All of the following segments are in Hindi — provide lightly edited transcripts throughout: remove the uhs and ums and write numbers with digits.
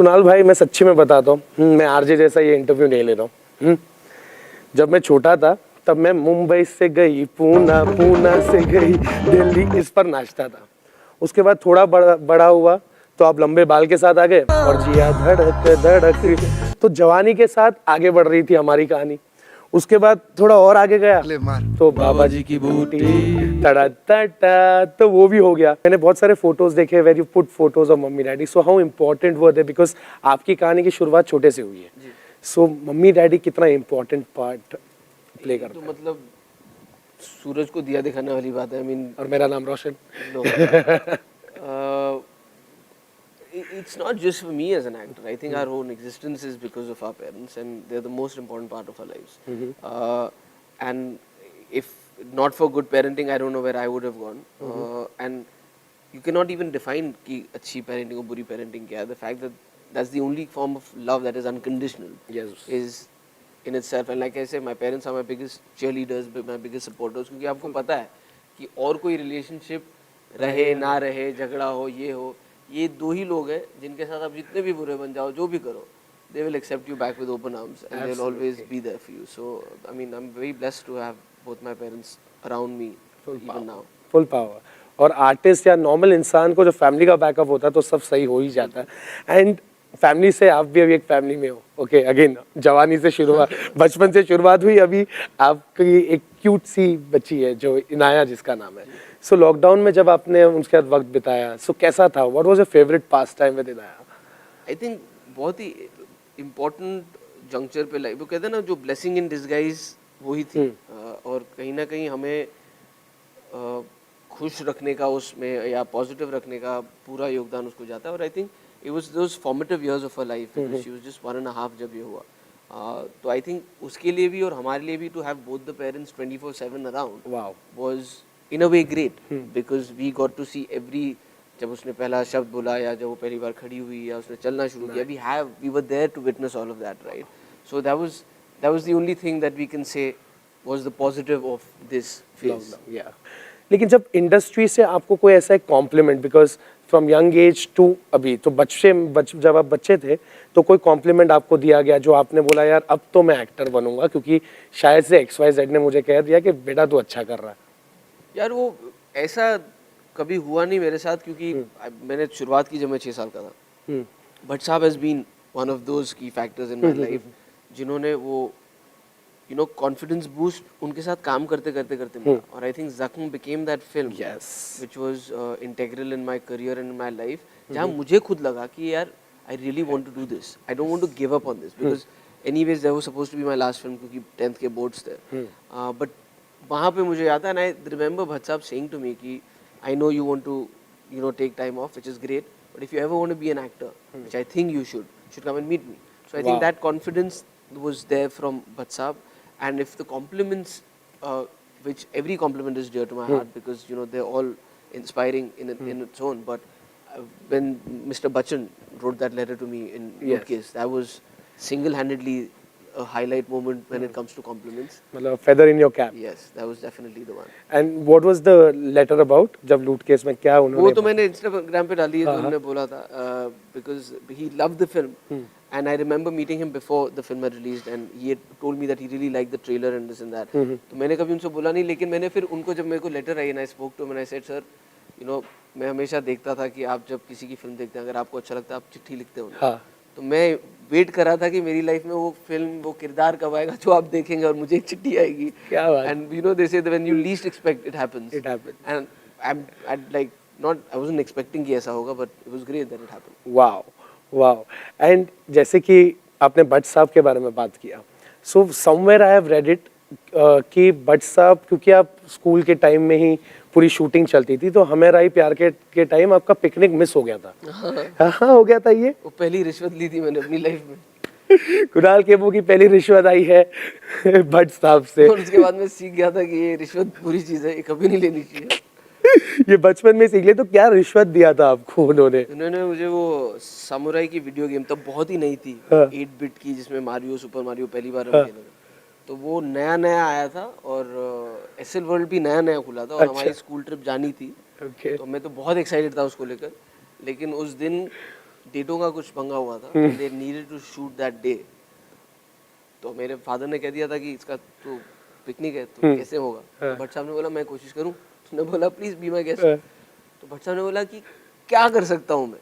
कुणाल भाई मैं सच्ची में बताता हूँ, मैं आरजे जैसा ये इंटरव्यू नहीं ले रहा हूँ। जब मैं छोटा था तब मैं मुंबई से गई पूना, पूना से गई दिल्ली, इस पर नाचता था। उसके बाद थोड़ा बड़ा हुआ तो आप लंबे बाल के साथ आ गए और जिया धड़क धड़क, तो जवानी के साथ आगे बढ़ रही थी हमारी कहानी। उसके बाद थोड़ा और आगे गया तो बाबा जी की बूटी तड़ा तड़ा, तो वो भी हो गया। मैंने बहुत सारे फोटोज देखे where you put photos of mummy daddy, so how important वो थे, बिकॉज आपकी कहानी की शुरुआत छोटे से हुई है। सो मम्मी डैडी कितना इम्पोर्टेंट पार्ट प्ले करते हैं। तो मतलब सूरज को दिया दिखाने वाली बात है। आई मीन, और मेरा नाम Roshan. No, it's not just for me as an actor. I think our own existence is because of our parents, and they're the most important part of our lives. And if not for good parenting, I don't know where I would have gone. And you cannot even define कि अच्छी parenting or बुरी parenting क्या है. The fact that that's the only form of love that is unconditional, Yes. is in itself. And like I say, my parents are my biggest cheerleaders, my biggest supporters, क्योंकि आपको पता है कि और कोई relationship रहे ना रहे, झगड़ा हो, ये हो, ये दो ही लोग हैं जिनके साथ आप जितने भी बुरे बन जाओ, जो भी करो, they will accept you back with open arms, and they'll always be there for you. So I mean, I'm very blessed to have both my parents around me even now. Full power. और आर्टिस्ट या नॉर्मल इंसान को जो फैमिली का बैकअप होता है तो सब सही हो ही जाता है। एंड फैमिली से आप भी अभी एक फैमिली में हो। ओके, अगेन जवानी से शुरुआत, बचपन से शुरुआत हुई, अभी आपकी एक क्यूट सी बच्ची है जो इनाया जिसका नाम है। सो लॉकडाउन में जब आपने उनके साथ वक्त बिताया, सो कैसा था? What was your favourite pass time with Inaya? I think बहुत ही इम्पोर्टेंट जंक्चर पे लाइक वो कहते हैं ना, जो ब्लेसिंग इन डिसगाइज वही थी। और कहीं ना कहीं हमें खुश रखने का उसमें या पॉजिटिव रखने का पूरा योगदान उसको जाता है। और I think it was those formative years of her life, she was just 1.5 जब ये हुआ। तो आई थिंक उसके लिए भी और हमारे लिए भी to have both the parents 24/7 around was in a way great, because we got to see every, जब उसने पहला शब्द बोला या जब वो पहली बार खड़ी हुई या उसने चलना शुरू किया, we were there to witness all of that, right? So that was the only thing that we can say was the positive of this phase. लेकिन जब इंडस्ट्री से आपको कोई ऐसा एक compliment, because from young age to अभी, तो जब आप बच्चे थे तो कोई कॉम्प्लीमेंट आपको दिया गया जो आपने बोला यार अब तो मैं एक्टर बनूंगा, क्योंकि शायद से XYZ ने मुझे कह दिया कि बेटा तू अच्छा कर रहा है? यार वो ऐसा कभी हुआ नहीं मेरे साथ, क्योंकि मैंने शुरुआत की जब मैं 6 साल का था। भट्ट साहब has been one of those key factors in my life, जिन्होंने वो कॉन्फिडेंस बूस्ट उनके साथ काम करते मिला। और I think Zakhm became that film which was integral in my career and in my life, जहाँ मुझे खुद लगा कि यार I really want to do this, I don't want to give up on this, because anyways that was supposed to be my last film, क्योंकि 10th के बोर्ड्स थे। बट वहाँ पे मुझे याद है, एंड आई रिमेंबर भट्ट साहब सेइंग टू मी कि I know you want to take time off, which is great, but if you ever want to be an actor, which I think you should come and meet me. So I think that confidence was there from Bhatt साहब. And if the compliments, which every compliment is dear to my heart, because they're all inspiring in its own, but when Mr. Bachchan wrote that letter to me in Lootcase, that was single-handedly a highlight moment when it comes to compliments. मतलब feather in your cap. Yes, that was definitely the one. And what was the letter about? जब Lootcase में क्या उन्होंने? वो तो मैंने Instagram पे डाली है, तो उन्होंने बोला था because he loved the film. And I remember meeting him before the film had released, and he had told me that he really liked the trailer and this and that. तो मैंने कभी उनसे बोला नहीं, लेकिन मैंने फिर उनको जब मेरे को लेटर आई and I spoke to him and I said, sir, मैं हमेशा देखता था कि आप जब किसी की फिल्म देखते हैं, अगर आपको अच्छा लगता है आप चिट्ठी लिखते हो। तो मैं वेट कर रहा था कि मेरी लाइफ में वो फिल्म, वो किरदार कब आएगा जो आप देखेंगे और मुझे एक चिट्ठी आएगी। क्या बात? And they say that when you least expect it happens. It happens. And I wasn't expecting कि ऐसा होगा, but it was great that it happened. Wow. Wow. And जैसे कि आपने भट्ट साहब के बारे में बात किया, so somewhere I have read it कि भट्ट साहब, क्योंकि आप स्कूल के टाइम में ही पूरी शूटिंग चलती थी, तो हमें राई प्यार के टाइम आपका पिकनिक मिस हो गया था। हाँ हो गया था ये। वो पहली रिश्वत ली थी मैंने अपनी लाइफ में। कुणाल खेमू की पहली रिश्वत आई है भट्ट साहब से। और उसके बाद मैं सीख गया था कि ये रिश्वत बुरी चीज़ है, ये कभी नहीं लेनी चाहिए। ये बचपन में सीख ले। तो क्या रिश्वत दिया था आपको उन्होंने मुझे वो सामुराई की वीडियो गेम, तब बहुत ही नई थी, 8 बिट की, जिसमें मारियो, सुपर मारियो पहली बार हम खेले। तो वो नया आया था और एसएल वर्ल्ड भी नया खुला था और हमारी स्कूल ट्रिप जानी थी। तो मैं तो बहुत एक्साइटेड था उसको लेकर, लेकिन उस दिन डेटों का कुछ पंगा हुआ था, they needed to shoot that day. तो मेरे फादर ने कह दिया था कि इसका तो पिकनिक है तो कैसे होगा। तो भट्ट साहब ने बोला मैं कोशिश करूँ। उसने बोला प्लीज बी माय गेस्ट। तो भट्ट साहब ने बोला कि क्या कर सकता हूँ मैं,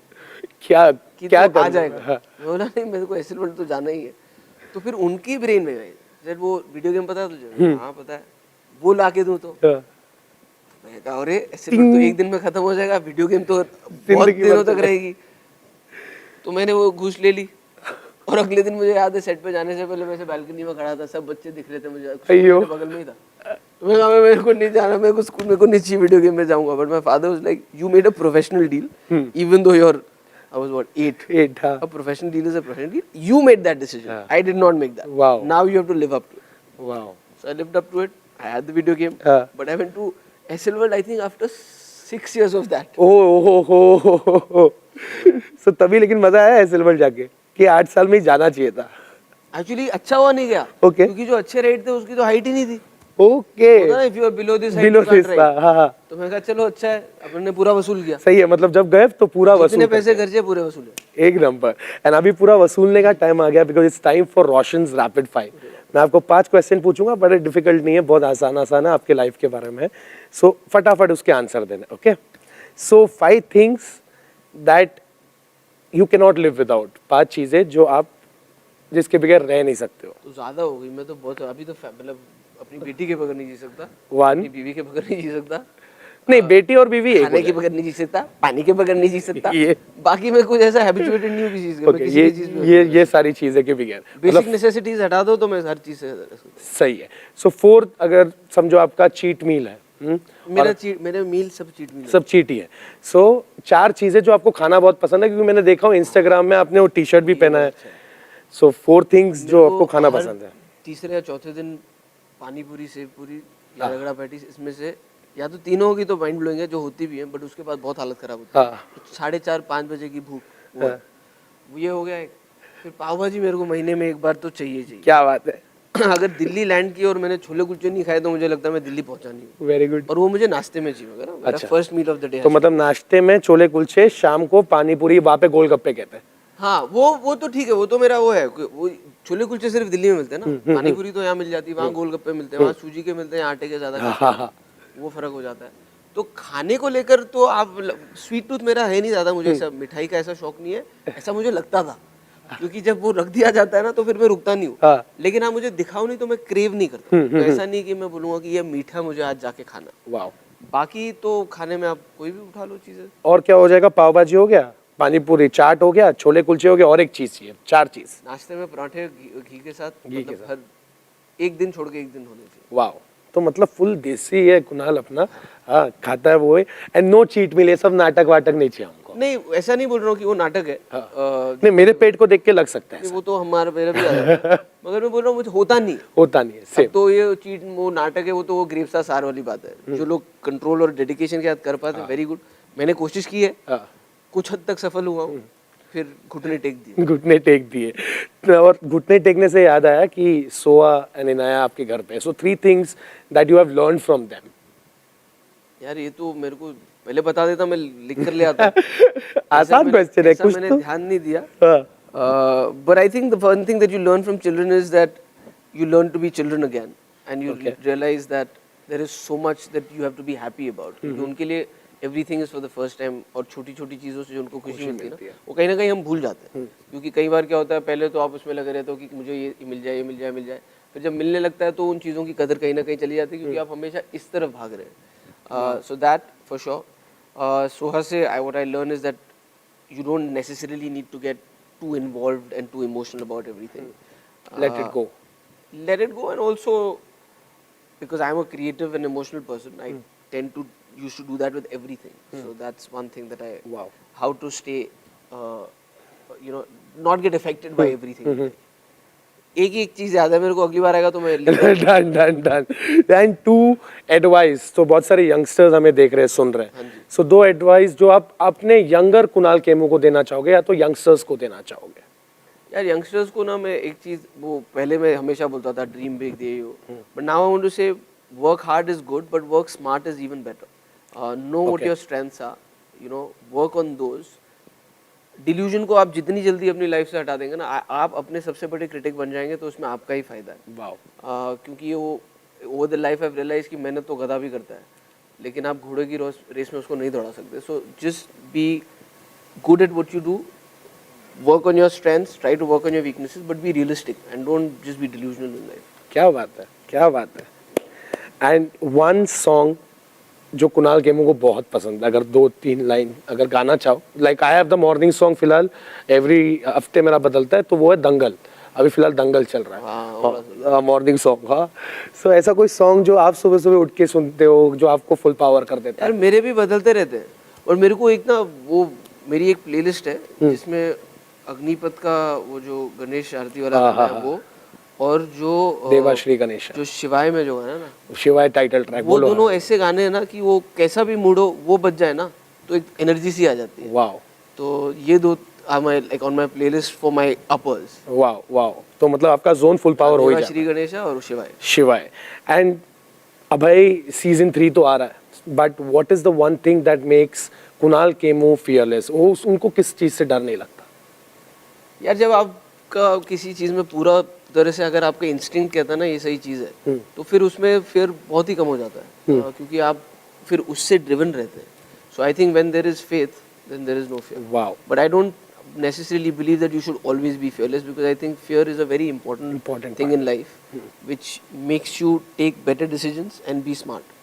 क्या कि क्या तो आ करना? जाएगा। हाँ। मैं बोला नहीं, मेरे को एसएल तो जाना ही है। तो फिर उनकी ब्रेन में गई, जब वो वीडियो गेम पता है तुझे? हाँ पता है। वो ला के दूं तो हाँ। मैं कहा अरे एसएल तो एक दिन में खत्म हो जाएगा, वीडियो गेम तो बहुत जिंदगी दिनों भर तक रहेगी। तो मैंने वो घूस ले ली। और अगले दिन मुझे याद है सेट पे जाने से पहले मैं बालकनी में खड़ा था, सब बच्चे दिख रहे थे मुझे, अय्यो। मेरे बगल में ही था। तो मैं कहा मेरे को नहीं जाना, मेरे को स्कूल, मेरे को नहीं चाहिए वीडियो गेम में जाऊंगा। But my father was like you made a professional deal even though your I was what 8 हाँ। a professional deal is a professional deal. You made that decision. Yeah. I did not make that. Wow. Now you have to live up to it. Wow. So I lived up to it. I had the video game. हाँ। But I went to SL World I think after 6 years of that. ओ हो। सो तभी लेकिन मजा आया एसएल वर्ल्ड जाके कि 8 साल में ही जाना चाहिए था। Actually अच्छा हुआ नहीं गया। Okay. क्योंकि जो अच्छे रेट थे उसकी तो हाइट ही नहीं थी। ओके। होता ना if you are below this height below you can't this. ride. हाँ हाँ तो मैं कहा चलो अच्छा है, अपन ने पूरा वसूल किया। सही है, मतलब जब गए तो पूरा वसूल जितने पैसे करके। खर्चे पूरे वसूले। एक नंबर। एंड अभी पूरा वसूलने का टाइम आ गया because it's time for Roshan's rapid fire. मैं आपको 5 क्वेश्चन पूछूंगा, बड़े डिफिकल्ट नहीं है, बहुत आसान आसान है, आपके लाइफ के बारे में। सो फटाफट उसके आंसर देना। Okay, so 5 things that you can not live without. 5 चीजें जो आप जिसके बगैर रह नहीं सकते हो। तो ज्यादा हो गई, मैं तो बहुत अभी तो मतलब अपनी बेटी के बगैर नहीं जी सकता, 1 अपनी बीवी के बगैर नहीं जी सकता, नहीं, बेटी और बीवी एक खाने हो के जाए। बगैर नहीं जी सकता, पानी के बगैर नहीं जी सकता। ये बाकी मैं कुछ ऐसा हैबिचुएटेड नहीं हूँ किसी चीज के, मैं ओके, किसी भी चीज में ये सारी चीजें के बगैर बेसिक नेसेसिटीज हटा दो तो मैं हर चीज से सही है। सो 4 अगर समझो आपका चीट मील है, मेरे मील सब चीट मील सब चीट ही है। सो 4 चीजें जो आपको खाना बहुत पसंद है, क्योंकि मैंने देखा हूँ इंस्टाग्राम में आपने वो टी शर्ट भी पहना है। सो 4 थिंग्स जो आपको खाना पसंद है। तीसरे या चौथे दिन पानी पूरी, सेव पूरी या रगड़ा पैटीज, इसमें से या तो तीनों होगी तो माइंड ब्लोइंग है, जो होती भी है, बट उसके बाद बहुत हालत खराब होती है। हाँ। 4:30-5 बजे की भूख, वो ये हो गया एक। फिर पाव भाजी मेरे को महीने में एक बार तो चाहिए चाहिए। क्या बात है, अगर दिल्ली लैंड की और मैंने छोले कुलचे नहीं खाए तो मुझे लगता है मैं दिल्ली पहुंचा नहीं हूँ। Very good. और वो मुझे नाश्ते में चाहिए होगा ना, मेरा first meal of the day. तो मतलब नाश्ते में छोले कुलचे, शाम को पानी पूरी, वहाँ पे गोलगप्पे कहते हैं। हाँ वो तो ठीक है, वो तो मेरा वो है। वो छोले कुलचे सिर्फ दिल्ली में मिलते हैं ना, पानी पूरी तो यहाँ मिल जाती है, वहाँ गोलगप्पे मिलते हैं, वहाँ सूजी के मिलते हैं, आटे के ज्यादा खाते हैं, वो फर्क हो जाता है। तो खाने को लेकर तो आप, स्वीट टूथ मेरा है नहीं ज्यादा, मुझे ऐसा मिठाई का ऐसा शौक नहीं है, ऐसा मुझे लगता था, क्योंकि जब वो रख दिया जाता है ना तो फिर मैं रुकता नहीं हूँ। लेकिन आप मुझे दिखाओ नहीं तो मैं क्रेव नहीं करता। तो ऐसा नहीं कि मैं बोलूंगा कि ये मीठा मुझे आज जाके खाना। वाह। बाकी तो खाने में आप कोई भी उठा लो चीजें। और क्या हो जाएगा? पाव भाजी हो गया, पानी पूरी, चाट हो गया, छोले कुलचे हो गया, और एक चीज चाहिए, 4 चीज। नाश्ते में पराठे घी के साथ, घी के मतलब हर एक दिन छोड़ के एक दिन होने चाहिए। वाह, तो मतलब फुल देसी है कुणाल अपना। हाँ, खाता है वो है। एंड नो चीट मील, ये सब नाटक वाटक नहीं चाहिए हमको। नहीं, ऐसा नहीं बोल रहा हूँ कि वो नाटक है। नहीं, मेरे पेट को देख के लग सकता है। वो तो हमारा मेरा भी आता है। मगर मैं बोल रहा हूँ मुझे होता नहीं। होता नहीं है, सेम। तो ये चीट वो नाटक है, वो तो वो ग्रेप्स सार वाली बात है। जो लोग कंट्रोल और डेडिकेशन के साथ कर पाते हैं, वेरी गुड। मैंने कोशिश की है, कुछ हद तक सफल हुआ हूँ, फिर घुटने टेक दिए। घुटने टेक दिए। और घुटने टेकने से याद आया कि सोआ एंड इनाया आपके घर पे। सो 3 things that you have learn from them. यार ये तो मेरे को पहले बता देता, मैं लिख कर ले आता। आसान क्वेश्चन है, कुछ मैंने तो ध्यान नहीं दिया। But I think the one thing that you learn from children is that you learn to be children again, and you realize that there is so much that you have to be happy about. क्योंकि उनके लिए everything is for the first time, और छोटी छोटी चीज़ों से जो उनको खुशी मिलती है ना, वो कहीं ना कहीं हम भूल जाते हैं। क्योंकि कई बार क्या होता है, पहले तो आप उसमें लगे रहते हो कि मुझे ये मिल जाए, ये मिल जाए, मिल जाए, फिर जब मिलने लगता है तो उन चीज़ों की कदर कहीं ना कहीं चली जाती है, क्योंकि आप हमेशा इस तरफ भाग रहे हैं। So that for sure. Soha se, what I learn is that you don't necessarily need to get too involved and too emotional about everything. let it go. Let it go, and also because I'm a creative and emotional person, I tend to used to do that with everything. So that's one thing that I how to stay, not get affected by everything. एक चीज याद है मेरे को, अगली बार आएगा तो मैं done done done. And 2 advice, तो बहुत सारे यंगस्टर्स हमें देख रहे हैं, सुन रहे हैं। सो 2 एडवाइस जो आप अपने यंगर कुणाल खेमू को देना चाहोगे, या तो यंगस्टर्स को देना चाहोगे? यार यंगस्टर्स को ना मैं एक चीज, वो पहले मैं हमेशा बोलता था dream big they you, but now I want to say work hard is good but work smart is even better. Know what your strengths are, work on those. Delusion को आप जितनी जल्दी अपनी लाइफ से हटा देंगे ना, आप अपने सबसे बड़े क्रिटिक बन जाएंगे, तो उसमें आपका ही फायदा है। वाओ। क्योंकि वो over the life I realise कि मेहनत तो गधा भी करता है, लेकिन आप घोड़े की रेस में उसको नहीं दौड़ा सकते। So just be good at what you do, work on your strengths, try to work on your weaknesses, but be realistic and don't just be delusional in life. क्या बात है, क्या बात है। एंड वन सॉन्ग जो कुणाल खेमू को बहुत पसंद है, अगर 2-3 लाइन अगर गाना चाहो, like I have the morning song फिलहाल एवरी हफ्ते मेरा बदलता है, तो वो है दंगल। अभी फिलहाल दंगल चल रहा है मॉर्निंग सॉन्ग। हाँ, सो ऐसा कोई सॉन्ग जो आप सुबह सुबह उठ के सुनते हो, जो आपको फुल पावर कर देता है? यार मेरे भी बदलते रहते हैं, और मेरे को एक ना वो मेरी एक प्लेलिस्ट है जिसमें अग्निपथ का वो जो गणेश आरती वाला गाना है वो, और जो देवाश्री गणेश, जो शिवाय में जो है ना, शिवाय टाइटल ट्रैक, वो दोनों ऐसे गाने हैं ना कि वो कैसा भी मूड हो वो बज जाए ना तो एक एनर्जी सी आ जाती है। वाओ। तो ये दो are my like on my playlist for my uppers. Wow wow. तो मतलब आपका जोन फुल पावर हो ही जाता है। श्री गणेश और शिवाय। शिवाय। एंड अभय सीजन 3 तो आ रहा है, but what is the one thing that makes Kunal Khemu fearless? वो उनको किस चीज से डर नहीं लगता? यार जब आपका किसी चीज में पूरा तरह से अगर आपका इंस्टिंक्ट कहता है ना ये सही चीज है, तो फिर उसमें फिर बहुत ही कम हो जाता है, क्योंकि आप फिर उससे ड्रिवन रहते हैं। So I think when there is faith then there is no fear. Wow. But I don't necessarily believe that you should always be fearless, because I think fear is a very important thing in life, which makes you take better decisions and be smart.